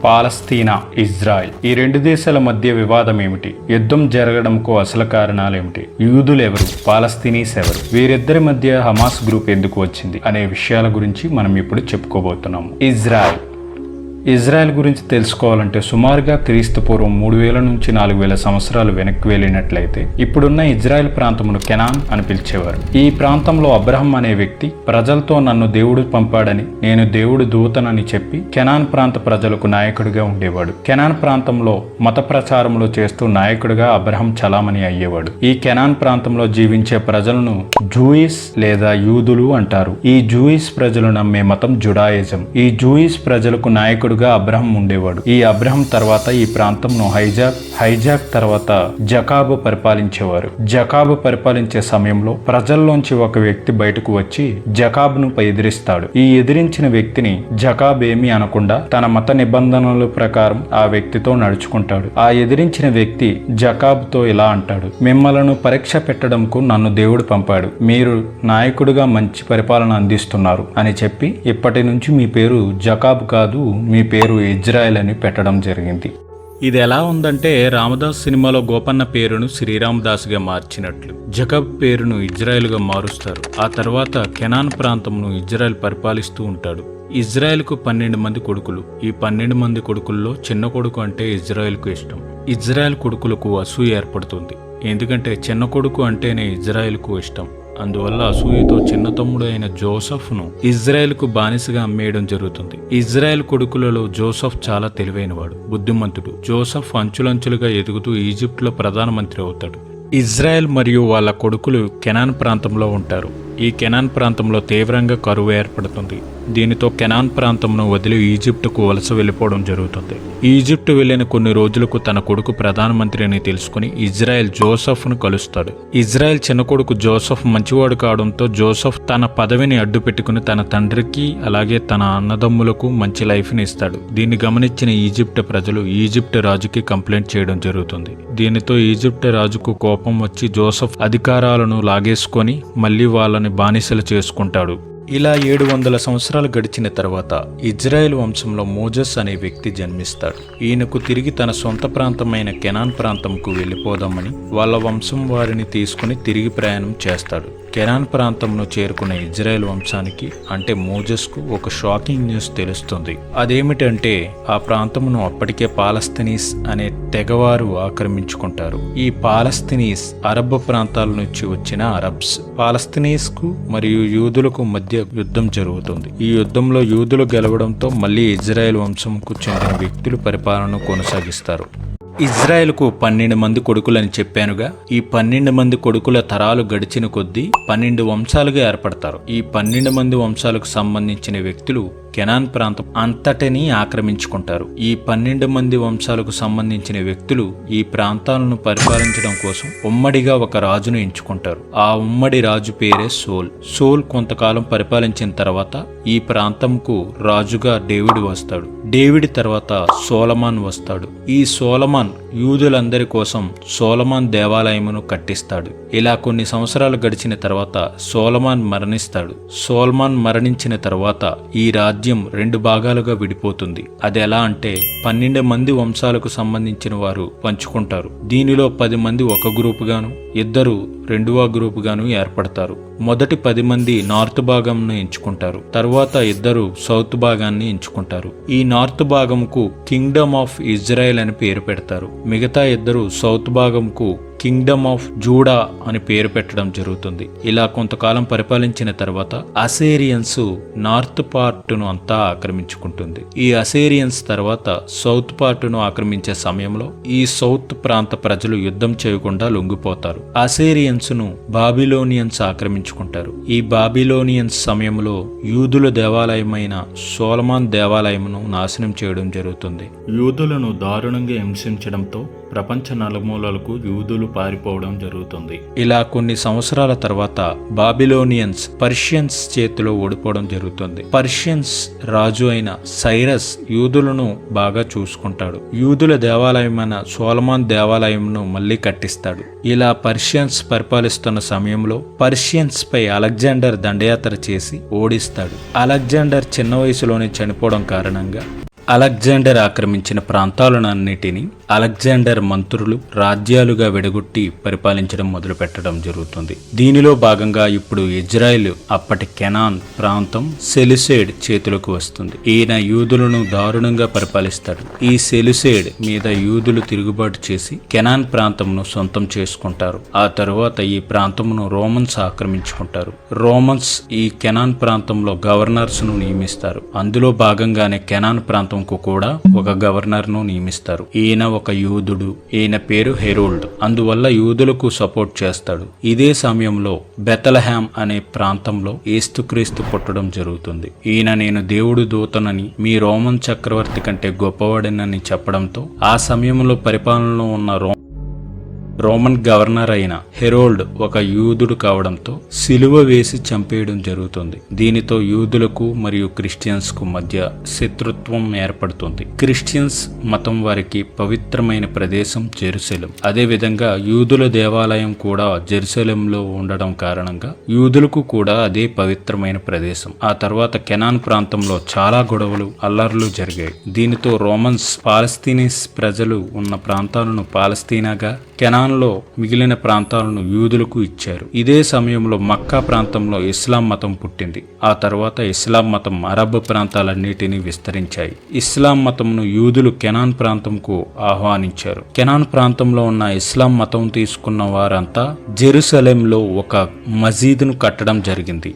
పాలస్తీనా, Israel ఈ రెండు దేశాల మధ్య వివాదం ఏమిటి? యుద్ధం జరగడంకు అసలు కారణాలేమిటి? యూదులు ఎవరు? పాలస్తీనీస్ ఎవరు? వీరిద్దరి మధ్య హమాస్ గ్రూప్ ఎందుకు వచ్చింది అనే విషయాల గురించి మనం ఇప్పుడు చెప్పుకోబోతున్నాము. ఇజ్రాయెల్ గురించి తెలుసుకోవాలంటే సుమారుగా క్రీస్తు పూర్వం 3000 నుంచి 4000 సంవత్సరాలు వెనక్కి వెళ్ళినట్లయితే ఇప్పుడున్న ఇజ్రాయెల్ ప్రాంతమును కెనాన్ అని పిలిచేవారు. ఈ ప్రాంతంలో అబ్రహం అనే వ్యక్తి ప్రజలతో నన్ను దేవుడు పంపాడని, నేను దేవుడు దూతనని చెప్పి కెనాన్ ప్రాంత ప్రజలకు నాయకుడిగా ఉండేవాడు. కెనాన్ ప్రాంతంలో మత ప్రచారంలో చేస్తూ నాయకుడిగా అబ్రహం చలామణి అయ్యేవాడు. ఈ కెనాన్ ప్రాంతంలో జీవించే ప్రజలను జూయిస్ లేదా యూదులు అంటారు. ఈ జూయిస్ ప్రజలు నమ్మే మతం జుడాయిజం. ఈ జూయిస్ ప్రజలకు నాయకుడు అబ్రహం ఉండేవాడు. ఈ అబ్రహం తర్వాత ఈ ప్రాంతంను హైజాక్ తర్వాత జకాబు పరిపాలించేవారు. జకాబు పరిపాలించే సమయంలో ప్రజల్లోంచి ఒక వ్యక్తి బయటకు వచ్చి జకాబును ఎదిరిస్తాడు. ఈ ఎదిరించిన వ్యక్తిని జకాబ్ ఏమీ అనకుండా తన మత నిబంధనల ప్రకారం ఆ వ్యక్తితో నడుచుకుంటాడు. ఆ ఎదిరించిన వ్యక్తి జకాబుతో ఇలా అంటాడు: మిమ్మలను పరీక్ష పెట్టడంకు నన్ను దేవుడు పంపాడు. మీరు నాయకుడిగా మంచి పరిపాలన అందిస్తున్నారు అని చెప్పి ఇప్పటి నుంచి మీ పేరు జకాబ్ కాదు, మీ పేరు ఇజ్రాయెల్ అని పెట్టడం జరిగింది. ఇది ఎలా ఉందంటే రామదాస్ సినిమాలో గోపన్న పేరును శ్రీరామ్ దాస్గా మార్చినట్లు జకబ్ పేరును ఇజ్రాయెల్గా మారుస్తారు. ఆ తర్వాత కెనాన్ ప్రాంతంను ఇజ్రాయెల్ పరిపాలిస్తూ ఉంటాడు. ఇజ్రాయెల్కు 12 మంది కొడుకులు. ఈ 12 మంది కొడుకుల్లో చిన్న కొడుకు అంటే ఇజ్రాయెల్కు ఇష్టం. ఇజ్రాయెల్ కొడుకులకు అసూయ ఏర్పడుతుంది. ఎందుకంటే చిన్న కొడుకు అంటేనే ఇజ్రాయెల్కు ఇష్టం. అందువల్ల అసూయతో చిన్న తమ్ముడు అయిన జోసెఫ్ను ఇజ్రాయెల్కు బానిసగా అమ్మేయడం జరుగుతుంది. ఇజ్రాయెల్ కొడుకులలో జోసెఫ్ చాలా తెలివైనవాడు, బుద్ధిమంతుడు. జోసెఫ్ అంచులంచులుగా ఎదుగుతూ ఈజిప్ట్లో ప్రధానమంత్రి అవుతాడు. ఇజ్రాయెల్ మరియు వాళ్ళ కొడుకులు కెనాన్ ప్రాంతంలో ఉంటారు. ఈ కెనాన్ ప్రాంతంలో తీవ్రంగా కరువు ఏర్పడుతుంది. దీనితో కెనాన్ ప్రాంతంను వదిలి ఈజిప్టుకు వలస వెళ్ళిపోవడం జరుగుతుంది. ఈజిప్టు వెళ్లిన కొన్ని రోజులకు తన కొడుకు ప్రధానమంత్రి అని తెలుసుకుని ఇజ్రాయెల్ జోసెఫ్ను కలుస్తాడు. ఇజ్రాయెల్ చిన్న కొడుకు జోసెఫ్ మంచివాడు కావడంతో జోసెఫ్ తన పదవిని అడ్డు పెట్టుకుని తన తండ్రికి అలాగే తన అన్నదమ్ములకు మంచి లైఫ్ని ఇస్తాడు. దీన్ని గమనించిన ఈజిప్ట్ ప్రజలు ఈజిప్ట్ రాజుకి కంప్లైంట్ చేయడం జరుగుతుంది. దీనితో ఈజిప్ట్ రాజుకు కోపం వచ్చి జోసెఫ్ అధికారాలను లాగేసుకొని మళ్లీ వాళ్ళని బానిసలు చేసుకుంటాడు. ఇలా 700 సంవత్సరాలు గడిచిన తర్వాత ఇజ్రాయెల్ వంశంలో మోజెస్ అనే వ్యక్తి జన్మిస్తాడు. ఈయనకు తిరిగి తన సొంత ప్రాంతమైన కెనాన్ ప్రాంతంకు వెళ్ళిపోదామని వాళ్ళ వంశం వారిని తీసుకుని తిరిగి ప్రయాణం చేస్తాడు. కెనాన్ ప్రాంతంను చేరుకున్న ఇజ్రాయెల్ వంశానికి అంటే మోజెస్కు ఒక షాకింగ్ న్యూస్ తెలుస్తుంది. అదేమిటంటే ఆ ప్రాంతమును అప్పటికే పాలస్తీనీస్ అనే తెగవారు ఆక్రమించుకుంటారు. ఈ పాలస్తీనీస్ అరబ్ ప్రాంతాల నుంచి వచ్చిన అరబ్స్. పాలస్తీనీస్ కు మరియు యూదులకు మధ్య యుద్ధం జరుగుతుంది. ఈ యుద్ధంలో యూదులు గెలవడంతో మళ్లీ ఇజ్రాయెల్ వంశంకు చెందిన వ్యక్తులు పరిపాలన కొనసాగిస్తారు. ఇజ్రాయెల్కు 12 మంది కొడుకులని చెప్పానుగా. ఈ 12 మంది కొడుకుల తరాలు గడిచిన కొద్దీ 12 వంశాలుగా ఏర్పడతారు. ఈ 12 మంది వంశాలకు సంబంధించిన వ్యక్తులు కెనాన్ ప్రాంతం అంతటినీ ఆక్రమించుకుంటారు. ఈ 12 మంది వంశాలకు సంబంధించిన వ్యక్తులు ఈ ప్రాంతాలను పరిపాలించడం కోసం ఉమ్మడిగా ఒక రాజును ఎంచుకుంటారు. ఆ ఉమ్మడి రాజు పేరే సోల్ కొంతకాలం పరిపాలించిన తర్వాత ఈ ప్రాంతంకు రాజుగా డేవిడ్ వస్తాడు. డేవిడ్ తర్వాత సోలమాన్ వస్తాడు. ఈ సోలమాన్ యూదులందరి కోసం సోలమాన్ దేవాలయమును కట్టిస్తాడు. ఇలా కొన్ని సంవత్సరాలు గడిచిన తర్వాత సోలమాన్ మరణిస్తాడు. సోలమాన్ మరణించిన తర్వాత ఈ రాజ్యం 2 భాగాలుగా విడిపోతుంది. అది ఎలా అంటే 12 మంది వంశాలకు సంబంధించిన వారు పంచుకుంటారు. దీనిలో 10 మంది ఒక గ్రూపుగాను, ఇద్దరు రెండవ గ్రూపుగాను ఏర్పడతారు. మొదటి 10 మంది నార్త్ భాగంను ఎంచుకుంటారు. తరువాత ఇద్దరు సౌత్ భాగాన్ని ఎంచుకుంటారు. ఈ నార్త్ భాగంకు కింగ్డమ్ ఆఫ్ ఇజ్రాయెల్ అని పేరు పెడతారు. మిగతా ఇద్దరు సౌత్ భాగంకు కింగ్డమ్ ఆఫ్ జూడా అని పేరు పెట్టడం జరుగుతుంది. ఇలా కొంతకాలం పరిపాలించిన తర్వాత అసేరియన్స్ నార్త్ పార్ట్ను అంతా ఆక్రమించుకుంటుంది. ఈ అసేరియన్స్ తర్వాత సౌత్ పార్ట్ను ఆక్రమించే సమయంలో ఈ సౌత్ ప్రాంత ప్రజలు యుద్ధం చేయకుండా లొంగిపోతారు. అసేరియన్స్ ను బాబిలోనియన్స్ ఆక్రమించుకుంటారు. ఈ బాబిలోనియన్స్ సమయంలో యూదుల దేవాలయమైన సోలమాన్ దేవాలయమును నాశనం చేయడం జరుగుతుంది. యూదులను దారుణంగా హింసించడంతో ప్రపంచ నలుమూలలకు యూదులు పారిపోవడం జరుగుతుంది. ఇలా కొన్ని సంవత్సరాల తర్వాత బాబిలోనియన్స్ పర్షియన్స్ చేతిలో ఓడిపోవడం జరుగుతుంది. పర్షియన్స్ రాజు అయిన సైరస్ యూదులను బాగా చూసుకుంటాడు. యూదుల దేవాలయమైన సోలమాన్ దేవాలయంను మళ్లీ కట్టిస్తాడు. ఇలా పర్షియన్స్ పరిపాలిస్తున్న సమయంలో పర్షియన్స్ పై అలెగ్జాండర్ దండయాత్ర చేసి ఓడిస్తాడు. అలెగ్జాండర్ చిన్న వయసులోనే చనిపోవడం కారణంగా అలెగ్జాండర్ ఆక్రమించిన ప్రాంతాలన్నిటినీ అలెగ్జాండర్ మంత్రులు రాజ్యాలుగా విడగొట్టి పరిపాలించడం మొదలుపెట్టడం జరుగుతుంది. దీనిలో భాగంగా ఇప్పుడు ఇజ్రాయెల్ అప్పటి కెనాన్ ప్రాంతం సెలుసైడ్ చేతులకు వస్తుంది. ఈయన యూదులను దారుణంగా పరిపాలిస్తాడు. ఈ సెలుసైడ్ మీద యూదులు తిరుగుబాటు చేసి కెనాన్ ప్రాంతంను సొంతం చేసుకుంటారు. ఆ తరువాత ఈ ప్రాంతమును రోమన్స్ ఆక్రమించుకుంటారు. రోమన్స్ ఈ కెనాన్ ప్రాంతంలో గవర్నర్స్ ను నియమిస్తారు. అందులో భాగంగానే కెనాన్ ప్రాంతంకు కూడా ఒక గవర్నర్ ను నియమిస్తారు. ఈయన ఒక యూదుడు. ఈయన పేరు హెరోల్డ్. అందువల్ల యూదులకు సపోర్ట్ చేస్తాడు. ఇదే సమయంలో బెతలహాం అనే ప్రాంతంలో యేసుక్రీస్తు పుట్టడం జరుగుతుంది. ఈయన నేను దేవుడు దూతనని, మీ రోమన్ చక్రవర్తి కంటే గొప్పవాడినని చెప్పడంతో ఆ సమయంలో పరిపాలనలో ఉన్న రోమన్ గవర్నర్ అయిన హెరోల్డ్ ఒక యూదుడు కావడంతో సిలువ వేసి చంపేయడం జరుగుతుంది. దీనితో యూదులకు మరియు క్రిస్టియన్స్ కు మధ్య శత్రుత్వం ఏర్పడుతుంది. క్రిస్టియన్స్ మతం వారికి పవిత్రమైన ప్రదేశం జెరూసలేం. అదేవిధంగా యూదుల దేవాలయం కూడా జెరూసలేంలో ఉండడం కారణంగా యూదులకు కూడా అదే పవిత్రమైన ప్రదేశం. ఆ తర్వాత కెనాన్ ప్రాంతంలో చాలా గొడవలు, అల్లర్లు జరిగాయి. దీనితో రోమన్స్ పాలస్తీనీస్ ప్రజలు ఉన్న ప్రాంతాలను పాలస్తీనాగా, కెనాన్లో మిగిలిన ప్రాంతాలను యూదులకు ఇచ్చారు. ఇదే సమయంలో మక్కా ప్రాంతంలో ఇస్లాం మతం పుట్టింది. ఆ తర్వాత ఇస్లాం మతం అరబ్ ప్రాంతాలన్నిటినీ విస్తరించాయి. ఇస్లాం మతంను యూదులు కెనాన్ ప్రాంతంకు ఆహ్వానించారు. కెనాన్ ప్రాంతంలో ఉన్న ఇస్లాం మతం తీసుకున్న వారంతా జెరూసలేంలో ఒక మసీదును కట్టడం జరిగింది.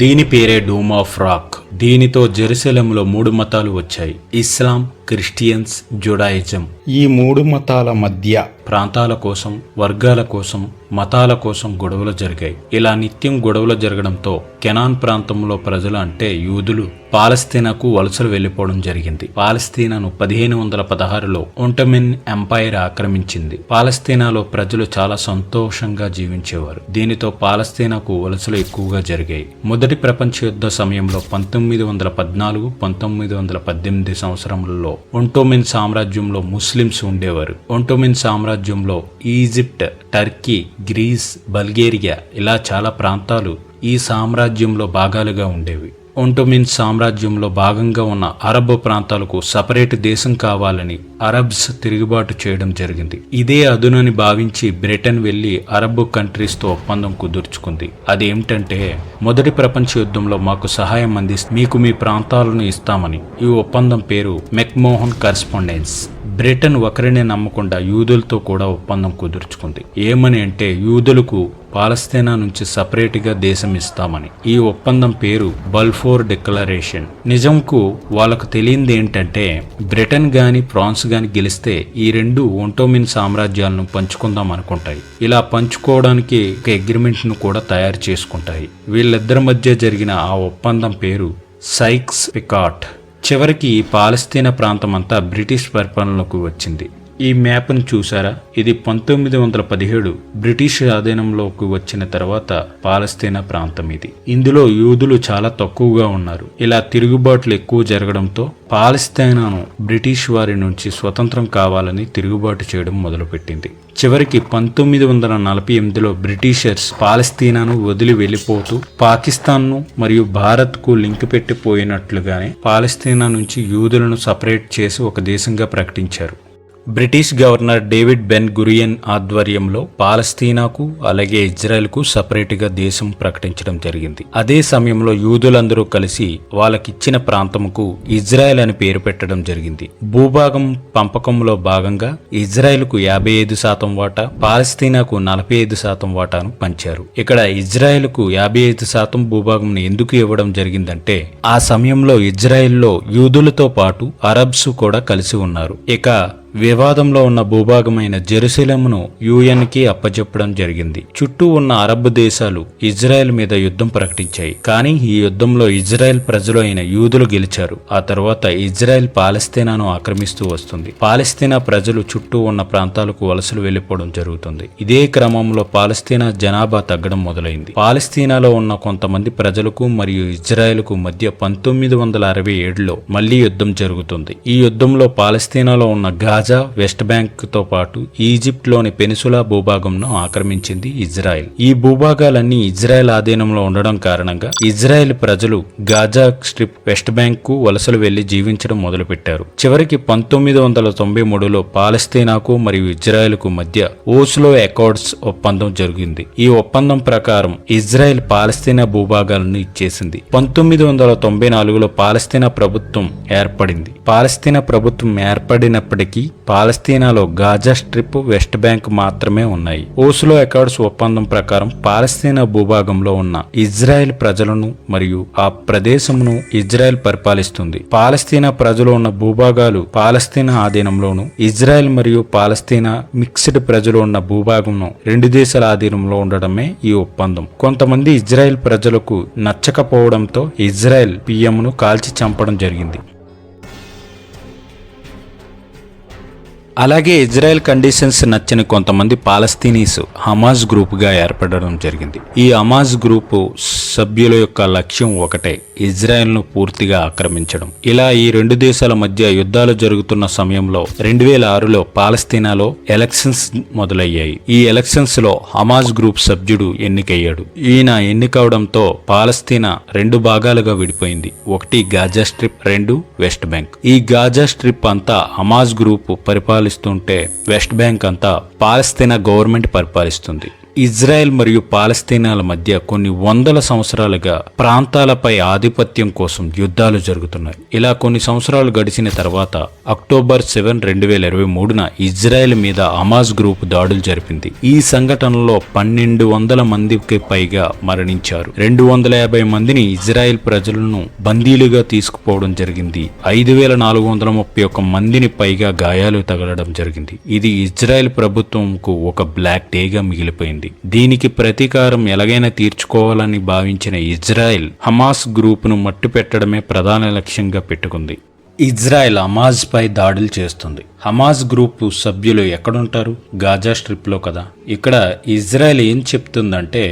దీని పేరే డూమ్ ఆఫ్ రాక్. దీనితో జెరూసలేంలో 3 మతాలు వచ్చాయి: ఇస్లాం, క్రిస్టియన్స్, జుడాయిజం. ఈ 3 మతాల మధ్య ప్రాంతాల కోసం, వర్గాల కోసం, మతాల కోసం గొడవలు జరిగాయి. ఇలా నిత్యం గొడవలు జరగడంతో కెనాన్ ప్రాంతంలో ప్రజలు అంటే యూదులు పాలస్తీనాకు వలసలు వెళ్లిపోవడం జరిగింది. పాలస్తీనాను 1516లో ఒట్టోమన్ ఎంపైర్ ఆక్రమించింది. పాలస్తీనాలో ప్రజలు చాలా సంతోషంగా జీవించేవారు. దీనితో పాలస్తీనాకు వలసలు ఎక్కువగా జరిగాయి. మొదటి ప్రపంచ యుద్ధ సమయంలో 1914, 1918 సంవత్సరంలో ఒట్టోమన్ సామ్రాజ్యంలో ముస్లిమ్స్ ఉండేవారు. ఒట్టోమన్ సామ్రాజ్యంలో ఈజిప్ట్, టర్కీ, గ్రీస్, బల్గేరియా ఇలా చాలా ప్రాంతాలు ఈ సామ్రాజ్యంలో భాగాలుగా ఉండేవి. ఒట్టోమన్ సామ్రాజ్యంలో భాగంగా ఉన్న అరబ్ ప్రాంతాలకు సపరేట్ దేశం కావాలని అరబ్స్ తిరుగుబాటు చేయడం జరిగింది. ఇదే అదునని భావించి బ్రిటన్ వెళ్లి అరబ్ కంట్రీస్ తో ఒప్పందం కుదుర్చుకుంది. అదేమిటంటే, మొదటి ప్రపంచ యుద్ధంలో మాకు సహాయం అందిస్తే మీకు మీ ప్రాంతాలను ఇస్తామని. ఈ ఒప్పందం పేరు మెక్మోహన్ కరెస్పాండెన్స్. బ్రిటన్ ఒకరినే నమ్మకుండా యూదులతో కూడా ఒప్పందం కుదుర్చుకుంది. ఏమని అంటే, యూదులకు పాలస్తీనా నుంచి సపరేట్గా దేశం ఇస్తామని. ఈ ఒప్పందం పేరు బల్ఫోర్ డిక్లరేషన్. నిజంకు వాళ్ళకు తెలియంది ఏంటంటే, బ్రిటన్ గాని ఫ్రాన్స్ గాని గెలిస్తే ఈ 2 ఒట్టోమన్ సామ్రాజ్యాలను పంచుకుందాం అనుకుంటాయి. ఇలా పంచుకోవడానికి ఒక అగ్రిమెంట్ ను కూడా తయారు చేసుకుంటాయి. వీళ్ళిద్దరి మధ్య జరిగిన ఆ ఒప్పందం పేరు సైక్స్ పికాట్. చివరికి పాలస్తీనా ప్రాంతం అంతా బ్రిటిష్ పరిపాలనలోకి వచ్చింది. ఈ మ్యాప్ను చూసారా? ఇది 1917 బ్రిటిష్ ఆధీనంలోకి వచ్చిన తర్వాత పాలస్తీనా ప్రాంతం ఇది. ఇందులో యూదులు చాలా తక్కువగా ఉన్నారు. ఇలా తిరుగుబాట్లు ఎక్కువ జరగడంతో పాలస్తీనాను బ్రిటిష్ వారి నుంచి స్వతంత్రం కావాలని తిరుగుబాటు చేయడం మొదలుపెట్టింది. చివరికి 1948లో బ్రిటిషర్స్ పాలస్తీనాను వదిలి వెళ్లిపోతూ పాకిస్తాన్ను మరియు భారత్కు లింక్ పెట్టిపోయినట్లుగానే పాలస్తీనా నుంచి యూదులను సపరేట్ చేసి ఒక దేశంగా ప్రకటించారు. British governor David Ben Gurion ఆధ్వర్యంలో పాలస్తీనాకు అలాగే ఇజ్రాయెల్కు సపరేట్గా దేశం ప్రకటించడం జరిగింది. అదే సమయంలో యూదులందరూ కలిసి వాళ్ళకిచ్చిన ప్రాంతముకు ఇజ్రాయెల్ అని పేరు పెట్టడం జరిగింది. భూభాగం పంపకంలో భాగంగా ఇజ్రాయెల్కు 55% వాటా, పాలస్తీనాకు 45% వాటాను పంచారు. ఇక్కడ ఇజ్రాయెల్కు 55% భూభాగం ఎందుకు ఇవ్వడం జరిగిందంటే, ఆ సమయంలో ఇజ్రాయెల్లో యూదులతో పాటు అరబ్స్ కూడా కలిసి ఉన్నారు. ఇక వివాదంలో ఉన్న భూభాగమైన జెరూసలేంను యుఎన్కి అప్పచెప్పడం జరిగింది. చుట్టూ ఉన్న అరబ్ దేశాలు ఇజ్రాయెల్ మీద యుద్ధం ప్రకటించాయి. కానీ ఈ యుద్ధంలో ఇజ్రాయెల్ ప్రజలు అయిన యూదులు గెలిచారు. ఆ తర్వాత ఇజ్రాయెల్ పాలస్తీనాను ఆక్రమిస్తూ వస్తుంది. పాలస్తీనా ప్రజలు చుట్టూ ఉన్న ప్రాంతాలకు వలసలు వెళ్లిపోవడం జరుగుతుంది. ఇదే క్రమంలో పాలస్తీనా జనాభా తగ్గడం మొదలైంది. పాలస్తీనాలో ఉన్న కొంతమంది ప్రజలకు మరియు ఇజ్రాయెల్కు మధ్య 1967లో మళ్లీ యుద్ధం జరుగుతుంది. ఈ యుద్ధంలో పాలస్తీనాలో ఉన్న గాజా గాజా, వెస్ట్ బ్యాంక్ తో పాటు ఈజిప్ట్లోని పెనిసులా భూభాగంను ఆక్రమించింది ఇజ్రాయెల్. ఈ భూభాగాలన్నీ ఇజ్రాయెల్ ఆధీనంలో ఉండడం కారణంగా ఇజ్రాయెల్ ప్రజలు గాజా స్ట్రిప్, వెస్ట్ బ్యాంక్ కు వలసలు వెళ్లి జీవించడం మొదలుపెట్టారు. చివరికి 1993లో పాలస్తీనాకు మరియు ఇజ్రాయెల్ కు మధ్య ఓస్లో అకార్డ్స్ ఒప్పందం జరిగింది. ఈ ఒప్పందం ప్రకారం ఇజ్రాయెల్ పాలస్తీనా భూభాగాలను ఇచ్చేసింది. 1994లో పాలస్తీనా ప్రభుత్వం ఏర్పడింది. పాలస్తీనా ప్రభుత్వం ఏర్పడినప్పటికీ పాలస్తీనాలో గాజా స్ట్రిప్, వెస్ట్ బ్యాంక్ మాత్రమే ఉన్నాయి. ఓస్లో అకార్డ్స్ ఒప్పందం ప్రకారం పాలస్తీనా భూభాగంలో ఉన్న ఇజ్రాయెల్ ప్రజలను మరియు ఆ ప్రదేశమును ఇజ్రాయెల్ పరిపాలిస్తుంది. పాలస్తీనా ప్రజలు ఉన్న భూభాగాలు పాలస్తీనా ఆధీనంలోను, ఇజ్రాయెల్ మరియు పాలస్తీనా మిక్స్డ్ ప్రజలు ఉన్న భూభాగంను రెండు దేశాల ఆధీనంలో ఉండడమే ఈ ఒప్పందం. కొంతమంది ఇజ్రాయెల్ ప్రజలకు నచ్చకపోవడంతో ఇజ్రాయెల్ పిఎంను కాల్చి చంపడం జరిగింది. అలాగే ఇజ్రాయెల్ కండిషన్స్ నచ్చని కొంతమంది పాలస్తీనీస్ హమాస్ గ్రూపుగా ఏర్పడడం జరిగింది. ఈ హమాస్ గ్రూపు సభ్యుల యొక్క లక్ష్యం ఒకటే, ఇజ్రాయెల్ను పూర్తిగా ఆక్రమించడం. ఇలా ఈ రెండు దేశాల మధ్య యుద్ధాలు జరుగుతున్న సమయంలో 2006లో పాలస్తీనాలో ఎలక్షన్స్ మొదలయ్యాయి. ఈ ఎలక్షన్స్ లో హమాస్ గ్రూప్ సభ్యుడు ఎన్నికయ్యాడు. ఈయన ఎన్నికవడంతో పాలస్తీనా రెండు భాగాలుగా విడిపోయింది. ఒకటి గాజా స్ట్రిప్, రెండు వెస్ట్ బ్యాంక్. ఈ గాజా స్ట్రిప్ అంతా హమాస్ గ్రూప్ పరిపాలిస్తుంటే వెస్ట్ బ్యాంక్ అంతా పాలస్తీనా గవర్నమెంట్ పరిపాలిస్తుంది. ఇజ్రాయెల్ మరియు పాలస్తీనాల మధ్య కొన్ని వందల సంవత్సరాలుగా ప్రాంతాలపై ఆధిపత్యం కోసం యుద్ధాలు జరుగుతున్నాయి. ఇలా కొన్ని సంవత్సరాలు గడిచిన తర్వాత అక్టోబర్ 7, 2023న ఇజ్రాయెల్ మీద హమాస్ గ్రూప్ దాడులు జరిపింది. ఈ సంఘటనలో 1200 మందికి పైగా మరణించారు. 250 మందిని ఇజ్రాయెల్ ప్రజలను బందీలుగా తీసుకుపోవడం జరిగింది. 5431 మందిని పైగా గాయాలు తగలడం జరిగింది. ఇది ఇజ్రాయెల్ ప్రభుత్వంకు ఒక బ్లాక్ డేగా మిగిలిపోయింది. దీనికి ప్రతీకారం ఎలాగైనా తీర్చుకోవాలని భావించిన ఇజ్రాయెల్ హమాస్ గ్రూపును మట్టుపెట్టడమే ప్రధాన లక్ష్యంగా పెట్టుకుంది. ఇజ్రాయెల్ హమాజ్ పై దాడులు చేస్తుంది. హమాజ్ గ్రూప్ సభ్యులు ఎక్కడుంటారు? గాజా స్ట్రిప్ లో కదా. ఇక్కడ ఇజ్రాయెల్ ఏం చెప్తుందంటే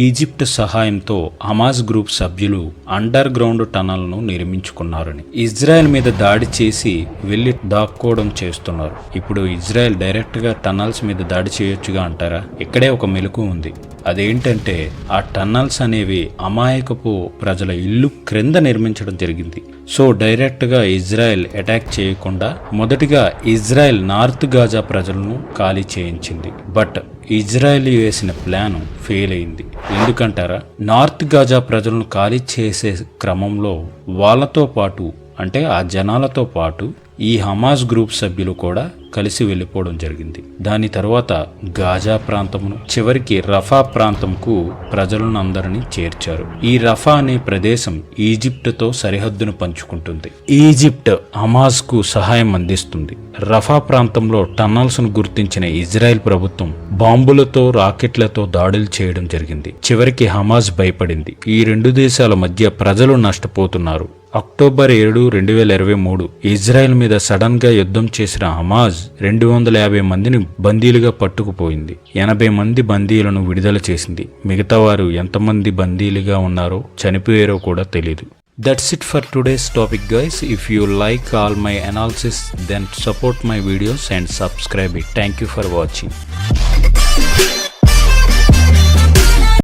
ఈజిప్ట్ సహాయంతో హమాజ్ గ్రూప్ సభ్యులు అండర్ గ్రౌండ్ టనల్ ను నిర్మించుకున్నారని, ఇజ్రాయెల్ మీద దాడి చేసి వెళ్లి దాక్కోవడం చేస్తున్నారు. ఇప్పుడు ఇజ్రాయెల్ డైరెక్ట్ గా టనల్స్ మీద దాడి చేయొచ్చుగా అంటారా? ఇక్కడే ఒక మెలకు ఉంది. అదేంటంటే ఆ టన్నల్స్ అనేవి అమాయకపు ప్రజల ఇల్లు క్రింద నిర్మించడం జరిగింది. సో డైరెక్ట్ గా ఇజ్రాయెల్ అటాక్ చేయకుండా మొదటిగా ఇజ్రాయెల్ నార్త్ గాజా ప్రజలను ఖాళీ చేయించింది. బట్ ఇజ్రాయెల్ వేసిన ప్లాన్ ఫెయిల్ అయింది. ఎందుకంటారా? నార్త్ గాజా ప్రజలను ఖాళీ చేసే క్రమంలో వాళ్ళతో పాటు, అంటే ఆ జనాలతో పాటు ఈ హమాస్ గ్రూప్ సభ్యులు కూడా కలిసి వెళ్ళిపోవడం జరిగింది. దాని తర్వాత గాజా ప్రాంతమును, చివరికి రఫా ప్రాంతంకు ప్రజలను అందరినీ చేర్చారు. ఈ రఫా అనే ప్రదేశం ఈజిప్టుతో సరిహద్దును పంచుకుంటుంది. ఈజిప్ట్ హమాస్ కు సహాయం అందిస్తుంది. రఫా ప్రాంతంలో టన్నల్స్ ను గుర్తించిన ఇజ్రాయెల్ ప్రభుత్వం బాంబులతో, రాకెట్లతో దాడులు చేయడం జరిగింది. చివరికి హమాస్ భయపడింది. ఈ రెండు దేశాల మధ్య ప్రజలు నష్టపోతున్నారు. అక్టోబర్ 7, 2023 ఇజ్రాయెల్ మీద సడన్ గా యుద్ధం చేసిన హమాజ్ 250 మందిని బందీలుగా పట్టుకుపోయింది. 80 మంది బందీలను విడుదల చేసింది. మిగతా వారు ఎంతమంది బందీలుగా ఉన్నారో, చనిపోయారో కూడా తెలీదు. That's it for today's topic, guys. If you like all my analysis, then support my videos and subscribe it. Thank you for watching.